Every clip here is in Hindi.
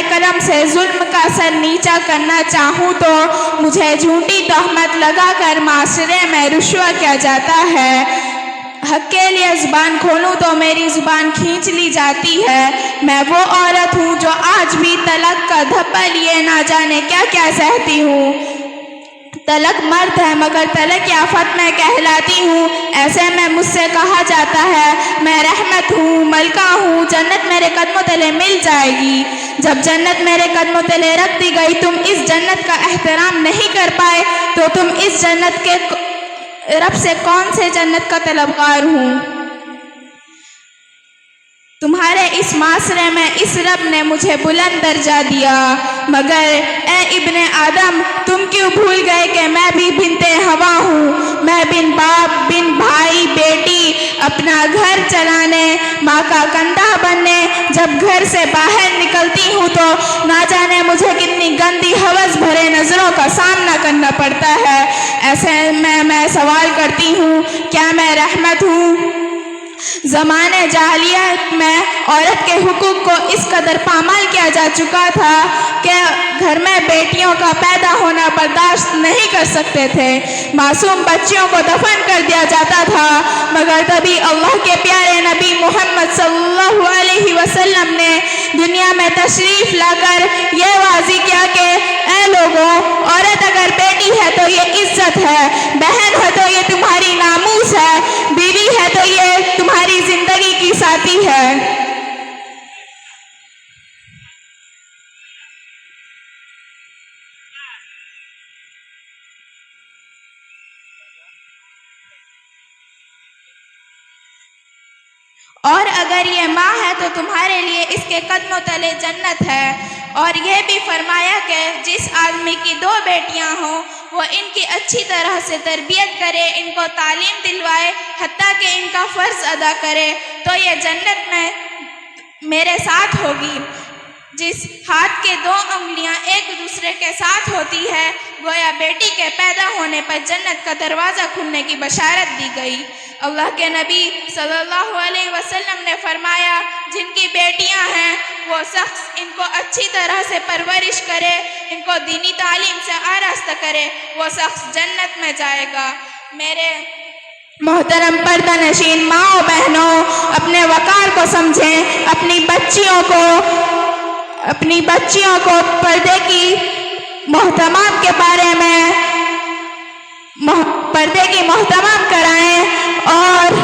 कलम से जुल्म का सर नीचा करना चाहूँ तो मुझे झूठी तहमत लगाकर माशरे में रुश्वा किया जाता है। हक के लिए ज़ुबान खोलूँ तो मेरी ज़ुबान खींच ली जाती है। मैं वो औरत हूँ जो आज भी तलक का धब्बा लिए ना जाने क्या क्या सहती हूँ। तलक मर्द है मगर तलक की आफत में कहलाती हूँ। ऐसे में मुझसे कहा जाता है मैं रहमत हूँ, मलका हूँ, जन्नत मेरे कदमों तले मिल जाएगी। जब जन्नत मेरे कदमों तले रख दी गई, तुम इस जन्नत का एहतराम नहीं कर पाए तो तुम इस जन्नत के रब से कौन से जन्नत का तलबगार हूँ। तुम्हारे इस माशरे में इस रब ने मुझे बुलंद दर्जा दिया, मगर ए इब्ने आदम तुम क्यों भूल गए कि मैं भी बिनते हवा हूँ। मैं बिन बाप, बिन भाई, बेटी, अपना घर चलाने, माँ का कंधा बनने जब घर से बाहर निकलती हूँ तो ना जाने मुझे कितनी गंदी हवस भरे नज़रों का सामना करना पड़ता है। ऐसे में मैं सवाल करती हूँ, क्या मैं रहमत हूँ? ज़माने जाहिलियत में औरत के हुकूक को इस कदर पामाल किया जा चुका था कि घर में बेटियों का पैदा होना बर्दाश्त नहीं कर सकते थे। मासूम बच्चियों को दफन कर दिया जाता था, मगर तभी अल्लाह के प्यारे नबी मोहम्मद सल्लल्लाहु अलैहि वसल्लम ने दुनिया में तशरीफ़ लाकर ये वाज़ी किया कि ऐ लोगों, औरत अगर बेटी है तो ये इज्जत है, बहन है तो ये तुम्हारी नामूस है, बीवी है तो ये तुम्हारी जिंदगी की साथी है। और अगर ये माँ है तो तुम्हारे लिए इसके कदमों तले जन्नत है। और यह भी फरमाया कि जिस आदमी की 2 बेटियां हों वो इनकी अच्छी तरह से तरबियत करे, इनको तालीम दिलवाए, हत्ता कि इनका फ़र्ज़ अदा करे तो ये जन्नत में मेरे साथ होगी। जिस हाथ के 2 उंगलियां एक दूसरे के साथ होती है, गोया बेटी के पैदा होने पर जन्नत का दरवाज़ा खुलने की बशारत दी गई। अल्लाह के नबी सल्लल्लाहु अलैहि वसल्लम ने फरमाया, जिनकी बेटियां हैं वो शख्स इनको अच्छी तरह से परवरिश करे, इनको दीनी तालीम से आरास्ता करे, वो शख्स जन्नत में जाएगा। मेरे मोहतरम पर्दा नशीन माओ बहनों, अपने वकार को समझें, अपनी बच्चियों को पर्दे की मोहतमाम के बारे में पर्दे की मोहतमाम कराएं और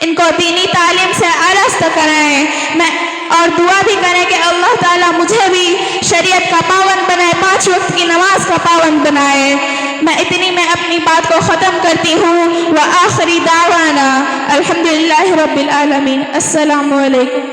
इनको दीनी तालीम से आरास्ता कराएं। मैं और दुआ भी करें कि अल्लाह ताला मुझे भी शरीयत का पाबंद बनाए, 5 वक्त की नमाज का पाबंद बनाए। मैं इतनी में अपनी बात को ख़त्म करती हूँ। व आखिरी दावाना अल्हम्दुलिल्लाहि रब्बिल आलमीन। अस्सलामु अलैकुम।